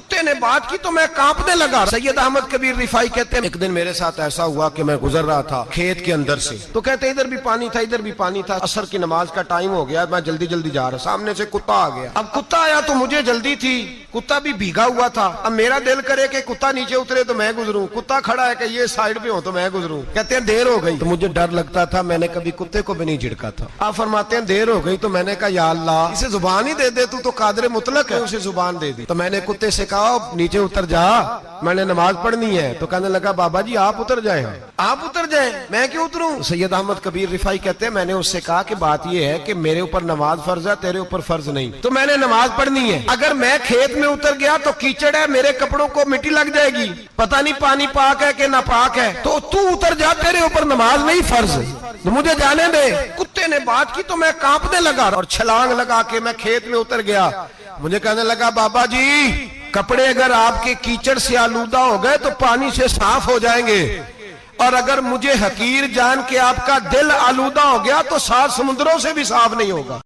کتے نے بات کی تو میں کانپنے لگا۔ سید احمد کبیر رفاعی کہتے ہیں ایک دن میرے ساتھ ایسا ہوا کہ میں گزر رہا تھا کھیت کے اندر سے، تو کہتے ہیں ادھر بھی پانی تھا ادھر بھی پانی تھا، عصر کی نماز کا ٹائم ہو گیا، میں جلدی جلدی جا رہا، سامنے سے کتا آ گیا۔ اب کتا آیا تو مجھے جلدی تھی، کتا بھی بھیگا ہوا تھا، اب میرا دل کرے کہ کتا نیچے اترے تو میں گزروں، کتا کھڑا ہے کہ یہ سائیڈ پہ ہو تو میں گزروں۔ کہتے ہیں دیر ہو گئی تو مجھے ڈر لگتا تھا، میں نے کبھی کتے کو بھی نہیں جھڑکا تھا۔ آپ فرماتے ہیں دیر ہو گئی تو میں نے کہا یا اللہ اسے زبان ہی دے دے، تو قادر مطلق ہے، اسے زبان دے دی۔ تو میں نے کتے سے کہا نیچے اتر جا، میں نے نماز پڑھنی ہے۔ تو کہنے لگا بابا جی آپ اتر جائیں، آپ اتر جائیں، میں کیوں اتروں؟ سید احمد کبیر رفاعی کہتے ہیں میں نے اس سے کہا کہ بات یہ ہے کہ میرے اوپر نماز فرض ہے، تیرے اوپر فرض نہیں، تو میں نے نماز پڑھنی ہے، اگر میں کھیت میں اتر گیا تو کیچڑ ہے، میرے کپڑوں کو مٹی لگ جائے گی، پتہ نہیں پانی پاک ہے کہ ناپاک ہے، تو تو اتر جا، تیرے اوپر نماز نہیں فرض، تو مجھے جانے دے۔ کتے نے بات کی تو میں کانپنے لگا اور چھلانگ لگا کے میں کھیت میں اتر گیا۔ مجھے کہنے لگا بابا جی کپڑے اگر آپ کے کیچڑ سے آلودہ ہو گئے تو پانی سے صاف ہو جائیں گے، اور اگر مجھے حقیر جان کے آپ کا دل آلودہ ہو گیا تو 7 سمندروں سے بھی صاف نہیں ہوگا۔